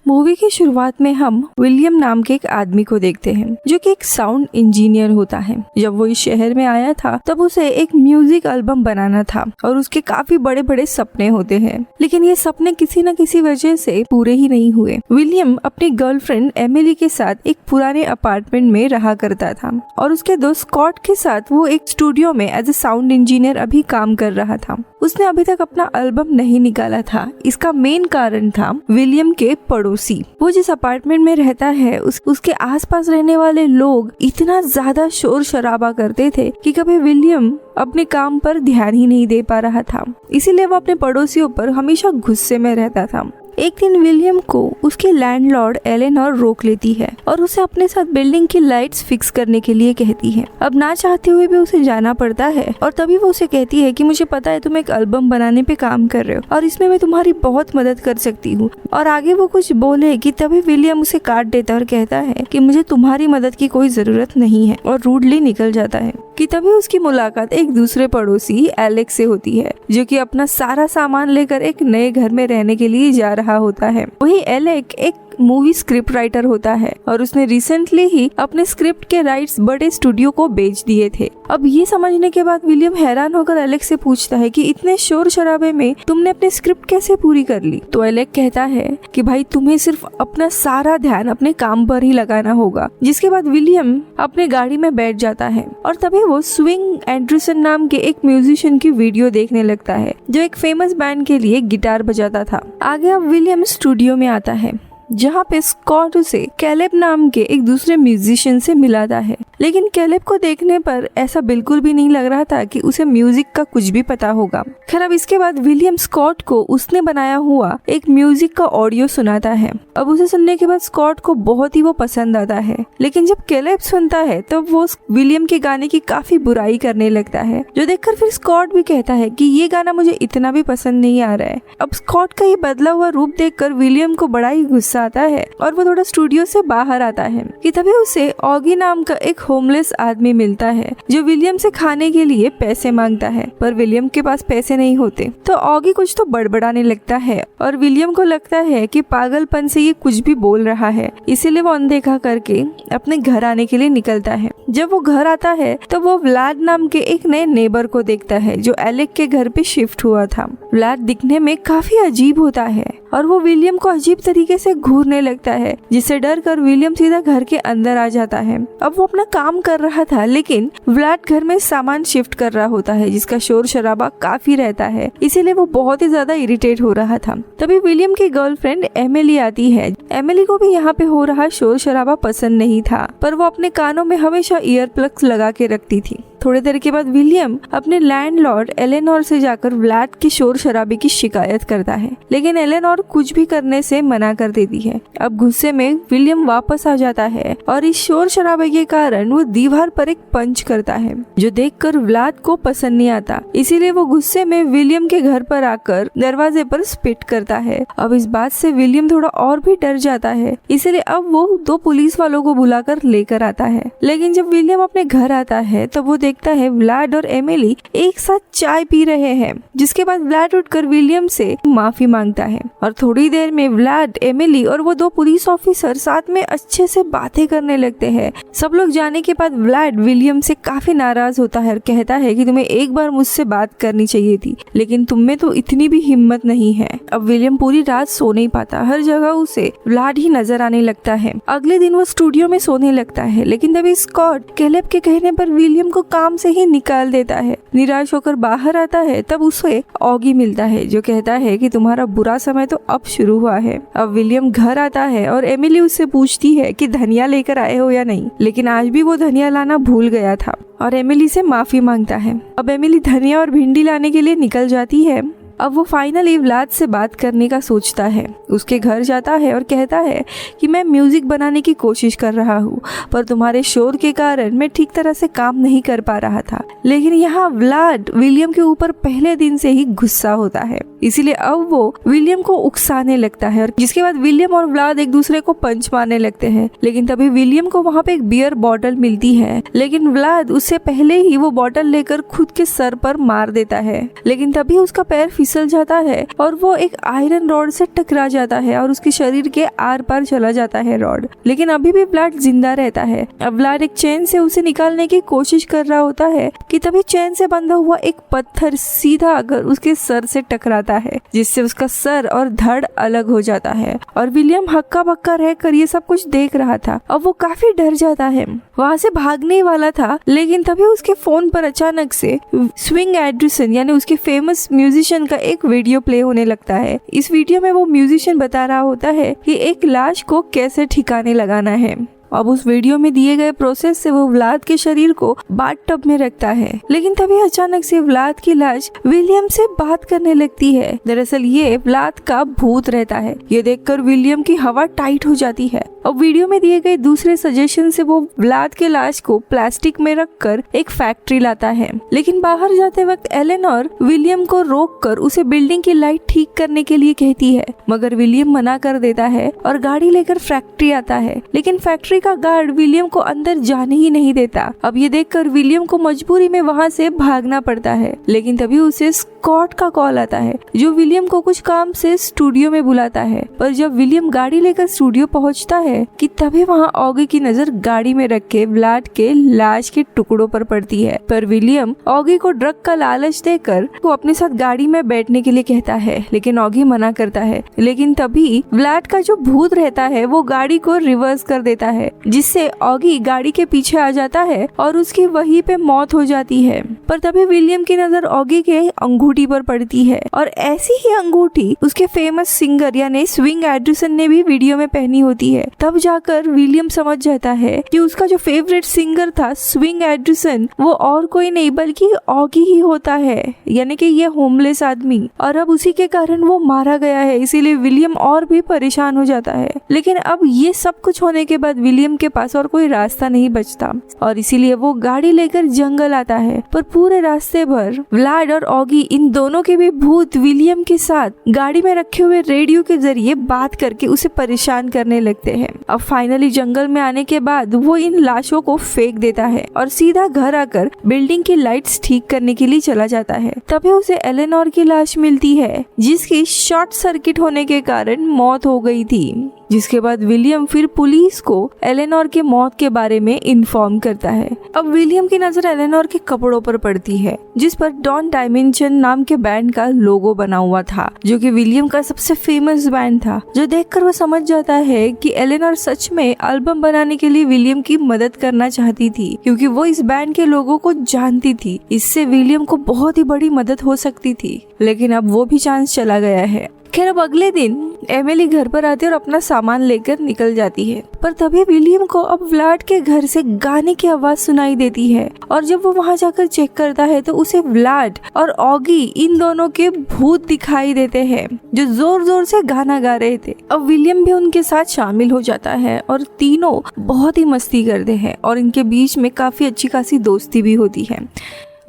Movie की शुरुआत में हम विलियम नाम के एक आदमी को देखते हैं जो कि एक साउंड इंजीनियर होता है। जब वो इस शहर में आया था तब उसे एक म्यूजिक एल्बम बनाना था और उसके काफी बड़े बड़े सपने होते हैं, लेकिन ये सपने किसी न किसी वजह से पूरे ही नहीं हुए। विलियम अपनी गर्लफ्रेंड एमिली के साथ एक पुराने अपार्टमेंट में रहा करता था और उसके दोस्त स्कॉट के साथ वो एक स्टूडियो में एज ए साउंड इंजीनियर अभी काम कर रहा था। उसने अभी तक अपना एल्बम नहीं निकाला था। इसका मेन कारण था विलियम के पड़ोसी। वो जिस अपार्टमेंट में रहता है उसके आसपास रहने वाले लोग इतना ज्यादा शोर शराबा करते थे कि कभी विलियम अपने काम पर ध्यान ही नहीं दे पा रहा था। इसीलिए वो अपने पड़ोसियों पर हमेशा गुस्से में रहता था। एक दिन विलियम को उसकी लैंडलॉर्ड एलेनोर रोक लेती है और उसे अपने साथ बिल्डिंग की लाइट्स फिक्स करने के लिए कहती है। अब ना चाहते हुए भी उसे जाना पड़ता है और तभी वो उसे कहती है कि मुझे पता है तुम एक एल्बम बनाने पे काम कर रहे हो और इसमें मैं तुम्हारी बहुत मदद कर सकती हूँ। और आगे वो कुछ बोले कि तभी विलियम उसे काट देता और कहता है कि मुझे तुम्हारी मदद की कोई जरूरत नहीं है और रूडली निकल जाता है। कि तभी उसकी मुलाकात एक दूसरे पड़ोसी एलेक्स से होती है जो कि अपना सारा सामान लेकर एक नए घर में रहने के लिए जा रहा होता है। वही एलेक्स एक मूवी स्क्रिप्ट राइटर होता है और उसने रिसेंटली ही अपने स्क्रिप्ट के राइट्स बड़े स्टूडियो को बेच दिए थे। अब ये समझने के बाद विलियम हैरान होकर एलेक्स से पूछता है कि इतने शोर शराबे में तुमने अपनी स्क्रिप्ट कैसे पूरी कर ली। तो एलेक्स कहता है कि भाई तुम्हें सिर्फ अपना सारा ध्यान अपने काम पर ही लगाना होगा। जिसके बाद विलियम अपने गाड़ी में बैठ जाता है और तभी वो स्विंग एंडरसन नाम के एक म्यूजिशियन की वीडियो देखने लगता है जो एक फेमस बैंड के लिए गिटार बजाता था। आगे अब विलियम स्टूडियो में आता है जहाँ पे स्कॉट उसे कैलेब नाम के एक दूसरे म्यूजिशियन से मिलाता है, लेकिन कैलेब को देखने पर ऐसा बिल्कुल भी नहीं लग रहा था कि उसे म्यूजिक का कुछ भी पता होगा। खैर अब इसके बाद विलियम स्कॉट को उसने बनाया हुआ एक म्यूजिक का ऑडियो सुनाता है। अब उसे सुनने के बाद स्कॉट को बहुत ही वो पसंद आता है, लेकिन जब कैलेब सुनता है तब वो विलियम के गाने की काफी बुराई करने लगता है, जो देखकर फिर स्कॉट भी कहता है कि ये गाना मुझे इतना भी पसंद नहीं आ रहा है। अब स्कॉट का ये बदला हुआ रूप देखकर विलियम को बड़ा ही गुस्सा आता है और वो थोड़ा स्टूडियो से बाहर आता है कि तभी उसे ऑगी नाम का एक होमलेस आदमी मिलता है जो विलियम से खाने के लिए पैसे मांगता है, पर विलियम के पास पैसे नहीं होते। तो ऑगी कुछ तो बड़बड़ाने लगता है और विलियम को लगता है कि पागलपन से ये कुछ भी बोल रहा है, इसीलिए वो अनदेखा करके अपने घर आने के लिए निकलता है। जब वो घर आता है तो वो व्लाड नाम के एक नए नेबर को देखता है जो एलेक्स के घर पे शिफ्ट हुआ था। व्लाड दिखने में काफी अजीब होता है और वो विलियम को अजीब तरीके से घूरने लगता है, जिससे डर कर विलियम सीधा घर के अंदर आ जाता है। अब वो अपना काम कर रहा था, लेकिन व्लाड घर में सामान शिफ्ट कर रहा होता है जिसका शोर शराबा काफी रहता है, इसीलिए वो बहुत ही ज्यादा इरिटेट हो रहा था। तभी विलियम की गर्लफ्रेंड एमिली आती है। एमिली को भी यहाँ पे हो रहा शोर शराबा पसंद नहीं था, पर वो अपने कानों में हमेशा ईयर प्लग्स लगा के रखती थी। थोड़ी देर के बाद विलियम अपने लैंडलॉर्ड एलेनोर से जाकर व्लाड के शोर शराबे की शिकायत करता है, लेकिन एलेनोर कुछ भी करने से मना कर देती है। अब गुस्से में विलियम वापस आ जाता है और इस शोर शराबे के कारण वो दीवार पर एक पंच करता है जो देखकर व्लाड को पसंद नहीं आता, इसीलिए वो गुस्से में विलियम के घर पर आकर दरवाजे पर स्पिट करता है। अब इस बात से विलियम थोड़ा और भी डर जाता है, इसीलिए अब वो 2 पुलिस वालों को बुलाकर लेकर आता है। लेकिन जब विलियम अपने घर आता है तब वो देखता है व्लाड और एमिली एक साथ चाय पी रहे हैं, जिसके बाद व्लाड उठकर विलियम से माफी मांगता है और थोड़ी देर में व्लाड, एमिली और वो 2 पुलिस ऑफिसर साथ में अच्छे से बातें करने लगते हैं। सब लोग जाने के बाद व्लाड विलियम से काफी नाराज होता है और कहता है कि तुम्हें एक बार मुझसे बात करनी चाहिए थी, लेकिन तुम में तो इतनी भी हिम्मत नहीं है। अब विलियम पूरी रात सो नहीं पाता, हर जगह उसे व्लाड ही नजर आने लगता है। अगले दिन वो स्टूडियो में सोने लगता है, लेकिन तभी स्कॉट कैलेब के कहने पर विलियम को काम से ही निकाल देता है। निराश होकर बाहर आता है तब उसे ऑगी मिलता है जो कहता है कि तुम्हारा बुरा समय तो अब शुरू हुआ है। अब विलियम घर आता है और एमिली उससे पूछती है कि धनिया लेकर आए हो या नहीं, लेकिन आज भी वो धनिया लाना भूल गया था और एमिली से माफी मांगता है। अब एमिली धनिया और भिंडी लाने के लिए निकल जाती है। अब वो फाइनली व्लाद से बात करने का सोचता है, उसके घर जाता है और कहता है कि मैं म्यूजिक बनाने की कोशिश कर रहा हूँ, पर तुम्हारे शोर के कारण मैं ठीक तरह से काम नहीं कर पा रहा था। लेकिन यहाँ व्लाड विलियम के ऊपर पहले दिन से ही गुस्सा होता है, इसीलिए अब वो विलियम को उकसाने लगता है और जिसके बाद विलियम और व्लाद एक दूसरे को पंच मारने लगते हैं। लेकिन तभी विलियम को वहाँ पे एक बियर बॉटल मिलती है, लेकिन व्लाद उससे पहले ही वो बॉटल लेकर खुद के सर पर मार देता है। लेकिन तभी उसका पैर फिसल जाता है और वो एक आयरन रॉड से टकरा जाता है और उसके शरीर के आर पार चला जाता है रॉड। लेकिन अभी भी व्लाड जिंदा रहता है। अब व्लाड एक चेन से उसे निकालने की कोशिश कर रहा होता है कि तभी चेन से बंधा हुआ एक पत्थर सीधा आकर उसके सर से टकराता है, जिससे उसका सर और धड़ अलग हो जाता है। और विलियम हक्का बक्का रहकर ये सब कुछ देख रहा था। अब वो काफी डर जाता है, वहाँ से भागने वाला था, लेकिन तभी उसके फोन पर अचानक से स्विंग एंडरसन यानी उसके फेमस म्यूजिशियन का एक वीडियो प्ले होने लगता है। इस वीडियो में वो म्यूजिशियन बता रहा होता है कि एक लाश को कैसे ठिकाने लगाना है। अब उस वीडियो में दिए गए प्रोसेस से वो व्लाद के शरीर को बाथटब में रखता है, लेकिन तभी अचानक से व्लाद की लाश विलियम से बात करने लगती है। दरअसल ये व्लाद का भूत रहता है। ये देखकर विलियम की हवा टाइट हो जाती है। अब वीडियो में दिए गए दूसरे सजेशन से वो व्लाद के लाश को प्लास्टिक में रखकर एक फैक्ट्री लाता है, लेकिन बाहर जाते वक्त एलेनोर विलियम को रोककर उसे बिल्डिंग की लाइट ठीक करने के लिए कहती है, मगर विलियम मना कर देता है और गाड़ी लेकर फैक्ट्री आता है। लेकिन फैक्ट्री का गार्ड विलियम को अंदर जाने ही नहीं देता। अब ये देखकर विलियम को मजबूरी में वहाँ से भागना पड़ता है, लेकिन तभी उसे स्कॉट का कॉल आता है जो विलियम को कुछ काम से स्टूडियो में बुलाता है। पर जब विलियम गाड़ी लेकर स्टूडियो पहुँचता है कि तभी वहाँ ऑगी की नजर गाड़ी में रखे व्लाड के लाश के टुकड़ों पर पड़ती है। पर विलियम ऑगी को ड्रग का लालच देकर वो अपने साथ गाड़ी में बैठने के लिए कहता है, लेकिन ऑगी मना करता है। लेकिन तभी व्लाड का जो भूत रहता है वो गाड़ी को रिवर्स कर देता है, जिससे ऑगी गाड़ी के पीछे आ जाता है और उसकी वहीं पे मौत हो जाती है। पर तभी विलियम की नजर ऑगी के अंगूठी पर पड़ती है और ऐसी ही अंगूठी उसके फेमस सिंगर यानी स्विंग एंडरसन ने भी वीडियो में पहनी होती है। तब जाकर विलियम समझ जाता है कि उसका जो फेवरेट सिंगर था स्विंग एंडरसन वो और कोई नहीं बल्कि ऑगी ही होता है, यानी कि ये होमलेस आदमी, और अब उसी के कारण वो मारा गया है। इसीलिए विलियम और भी परेशान हो जाता है। लेकिन अब ये सब कुछ होने के बाद विलियम के पास और कोई रास्ता नहीं बचता और इसीलिए वो गाड़ी लेकर जंगल आता है। पर पूरे रास्ते भर व्लाड और ऑगी इन दोनों के भी भूत विलियम के साथ गाड़ी में रखे हुए रेडियो के जरिए बात करके उसे परेशान करने लगते हैं। अब फाइनली जंगल में आने के बाद वो इन लाशों को फेंक देता है और सीधा घर आकर बिल्डिंग की लाइट्स ठीक करने के लिए चला जाता है। तभी उसे एलेनोर की लाश मिलती है जिसकी शॉर्ट सर्किट होने के कारण मौत हो गई थी। जिसके बाद विलियम फिर पुलिस को एलेनोर के मौत के बारे में इन्फॉर्म करता है। अब विलियम की नजर एलेनोर के कपड़ों पर पड़ती है जिस पर डॉन डायमेंशन नाम के बैंड का लोगो बना हुआ था, जो कि विलियम का सबसे फेमस बैंड था। जो देखकर वो समझ जाता है कि एलेनोर सच में एल्बम बनाने के लिए विलियम की मदद करना चाहती थी, क्योंकि वो इस बैंड के लोगों को जानती थी। इससे विलियम को बहुत ही बड़ी मदद हो सकती थी, लेकिन अब वो भी चांस चला गया है। खैर अब अगले दिन एमिली घर पर आती है और अपना सामान लेकर निकल जाती है। पर तभी विलियम को अब व्लाड के घर से गाने की आवाज सुनाई देती है और जब वो वहाँ जाकर चेक करता है तो उसे व्लाड और ऑगी इन दोनों के भूत दिखाई देते हैं जो जोर जोर से गाना गा रहे थे। अब विलियम भी उनके साथ शामिल हो जाता है और तीनों बहुत ही मस्ती करते हैं और इनके बीच में काफी अच्छी खासी दोस्ती भी होती है।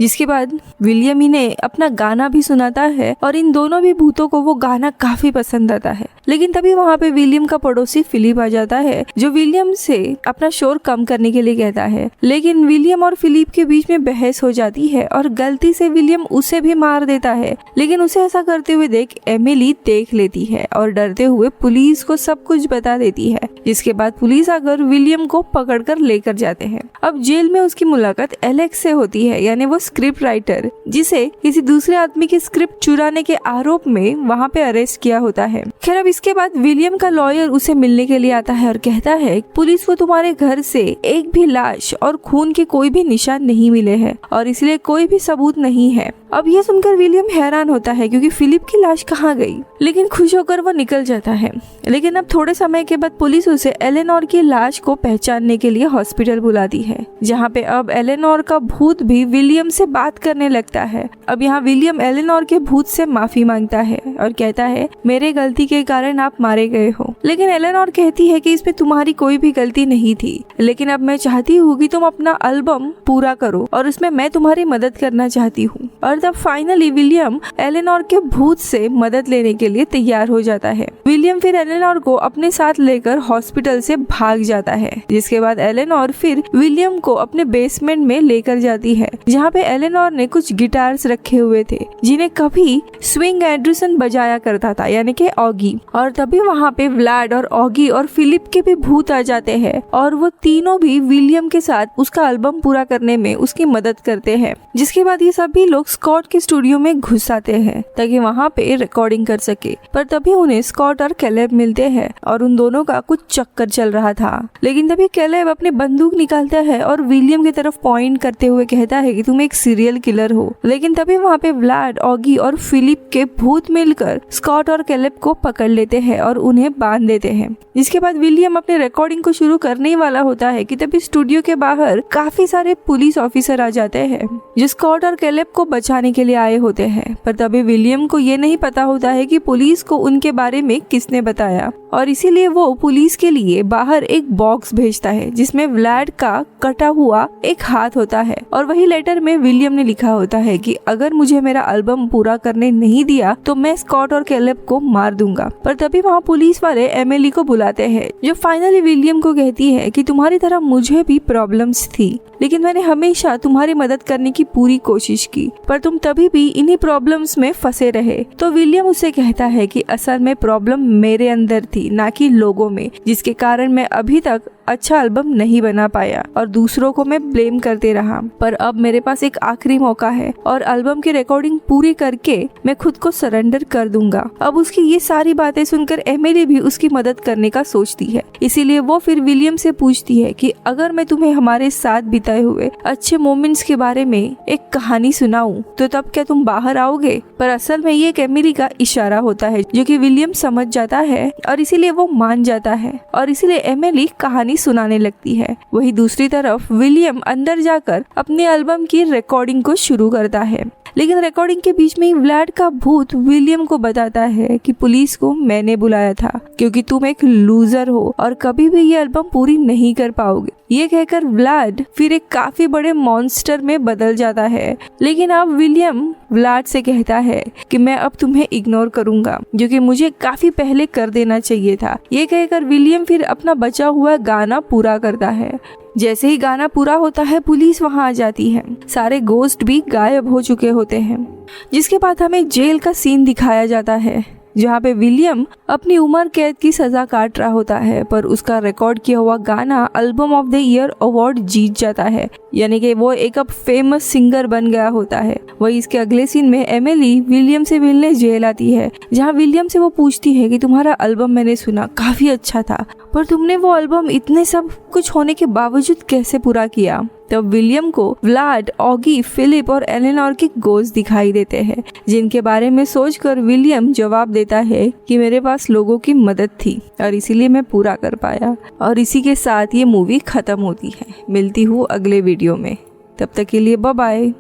जिसके बाद विलियम इन्हें अपना गाना भी सुनाता है और इन दोनों भी भूतों को वो गाना काफी पसंद आता है। लेकिन तभी वहाँ पे विलियम का पड़ोसी फिलिप आ जाता है जो विलियम से अपना शोर कम करने के लिए कहता है। लेकिन विलियम और फिलिप के बीच में बहस हो जाती है और गलती से विलियम उसे भी मार देता है। लेकिन उसे ऐसा करते हुए देख एमिली देख लेती है और डरते हुए पुलिस को सब कुछ बता देती है। जिसके बाद पुलिस आकर विलियम को पकड़कर लेकर जाते हैं। अब जेल में उसकी मुलाकात एलेक्स से होती है, यानी वो स्क्रिप्ट राइटर जिसे किसी दूसरे आदमी की स्क्रिप्ट चुराने के आरोप में वहाँ पे अरेस्ट किया होता है। खैर अब इसके बाद विलियम का लॉयर उसे मिलने के लिए आता है और कहता है पुलिस को तुम्हारे घर से एक भी लाश और खून के कोई भी निशान नहीं मिले हैं और इसलिए कोई भी सबूत नहीं है। अब ये सुनकर विलियम हैरान होता है क्योंकि फिलिप की लाश कहाँ गई, लेकिन खुश होकर वो निकल जाता है। लेकिन अब थोड़े समय के बाद पुलिस उसे एलेनोर की लाश को पहचानने के लिए हॉस्पिटल बुलाती है, जहाँ पे अब एलेनोर का भूत भी विलियम से बात करने लगता है। अब यहाँ विलियम एलेनोर के भूत से माफी मांगता है और कहता है मेरे गलती के कारण आप मारे गए हो। लेकिन एलेनोर कहती है कि इसमें तुम्हारी कोई भी गलती नहीं थी, लेकिन अब मैं चाहती हूँ कि तुम अपना एल्बम पूरा करो और उसमें मैं तुम्हारी मदद करना चाहती हूँ। और तब फाइनली विलियम एलेनोर के भूत से मदद लेने के लिए तैयार हो जाता है। विलियम फिर एलेनोर को अपने साथ लेकर हॉस्पिटल से भाग जाता है। जिसके बाद एलेनोर फिर विलियम को अपने बेसमेंट में लेकर जाती है, जहाँ पे एलेनोर ने कुछ गिटार्स रखे हुए थे जिन्हें कभी स्विंग एंडरसन बजाया करता था, यानी कि ऑगी। और तभी वहाँ पे व्लाड और ऑगी और फिलिप के भी भूत आ जाते हैं और वो तीनों भी विलियम के साथ उसका एल्बम पूरा करने में उसकी मदद करते हैं। जिसके बाद ये सभी लोग स्कॉट के स्टूडियो में घुस आते हैं ताकि वहाँ पे रिकॉर्डिंग कर सके। पर तभी उन्हें स्कॉट और कैलेब मिलते हैं और उन दोनों का कुछ चक्कर चल रहा था। लेकिन तभी कैलेब अपनी बंदूक निकालता है और विलियम की तरफ पॉइंट करते हुए कहता है कि तुम एक सीरियल किलर हो। लेकिन तभी वहाँ पे व्लाड, ऑगी और फिलिप के भूत मिलकर स्कॉट और कैलेब को पकड़ लेते हैं और उन्हें बांध देते हैं। जिसके बाद विलियम अपने रिकॉर्डिंग को शुरू करने वाला होता है कि तभी स्टूडियो के बाहर काफी सारे पुलिस ऑफिसर आ जाते हैं जो स्कॉट और कैलेब को बचाने के लिए आए होते हैं। पर तभी विलियम को ये नहीं पता होता है कि पुलिस को उनके बारे में किसने बताया, और इसीलिए वो पुलिस के लिए बाहर एक बॉक्स भेजता है जिसमें व्लाड का कटा हुआ एक हाथ होता है। और वही लेटर में विलियम ने लिखा होता है कि अगर मुझे मेरा एल्बम पूरा करने नहीं दिया तो मैं स्कॉट और कैलेब को मार दूंगा। पर तभी वहाँ पुलिस वाले एमिली को बुलाते हैं जो फाइनली विलियम को कहती है कि तुम्हारी तरह मुझे भी प्रॉब्लम्स थी, लेकिन मैंने हमेशा तुम्हारी मदद करने की पूरी कोशिश की, पर तुम तभी भी इन्हीं प्रॉब्लम्स में फंसे रहे। तो विलियम उससे कहता है कि असल में प्रॉब्लम मेरे अंदर थी, ना कि लोगों में, जिसके कारण मैं अभी तक अच्छा एल्बम नहीं बना पाया और दूसरों को मैं ब्लेम करते रहा। पर अब मेरे पास एक आखिरी मौका है और एल्बम की रिकॉर्डिंग पूरी करके मैं खुद को सरेंडर कर दूंगा। अब उसकी ये सारी बातें सुनकर एमिली भी उसकी मदद करने का सोचती है। इसीलिए वो फिर विलियम से पूछती है कि अगर मैं तुम्हें हमारे साथ बिताए हुए अच्छे मोमेंट्स के बारे में एक कहानी सुनाऊं तो तब क्या तुम बाहर आओगे। पर असल में ये एक एमिली का इशारा होता है जो कि विलियम समझ जाता है और इसीलिए वो मान जाता है और इसीलिए एमिली कहानी सुनाने लगती है। वही दूसरी तरफ विलियम अंदर जाकर अपने एल्बम की रिकॉर्डिंग को शुरू करता है। लेकिन रिकॉर्डिंग के बीच में ही व्लाड का भूत विलियम को बताता है कि पुलिस को मैंने बुलाया था क्योंकि तुम एक लूजर हो और कभी भी ये एल्बम पूरी नहीं कर पाओगे। ये कहकर व्लाड फिर एक काफी बड़े मॉन्स्टर में बदल जाता है। लेकिन अब विलियम व्लाड से कहता है कि मैं अब तुम्हें इग्नोर करूंगा, जो कि मुझे काफी पहले कर देना चाहिए था। ये कहकर विलियम फिर अपना बचा हुआ गाना पूरा करता है। जैसे ही गाना पूरा होता है पुलिस वहां आ जाती है। सारे गोस्ट भी गायब हो चुके होते हैं। जिसके बाद हमें जेल का सीन दिखाया जाता है जहाँ पे विलियम अपनी उम्र कैद की सजा काट रहा होता है, पर उसका रिकॉर्ड किया हुआ गाना album of the year award जीत जाता है, यानी कि वो एक अब फेमस सिंगर बन गया होता है। वही इसके अगले सीन में एमिली विलियम से मिलने जेल आती है, जहाँ विलियम से वो पूछती है कि तुम्हारा एल्बम मैंने सुना काफी अच्छा था, पर तुमने वो एल्बम इतने सब कुछ होने के बावजूद कैसे पूरा किया। तब विलियम को व्लाड, ऑगी, फिलिप और एलेनोर के गोस्ट दिखाई देते हैं, जिनके बारे में सोचकर विलियम जवाब देता है कि मेरे पास लोगों की मदद थी और इसीलिए मैं पूरा कर पाया। और इसी के साथ ये मूवी खत्म होती है। मिलती हूँ अगले वीडियो में, तब तक के लिए बाय बाय।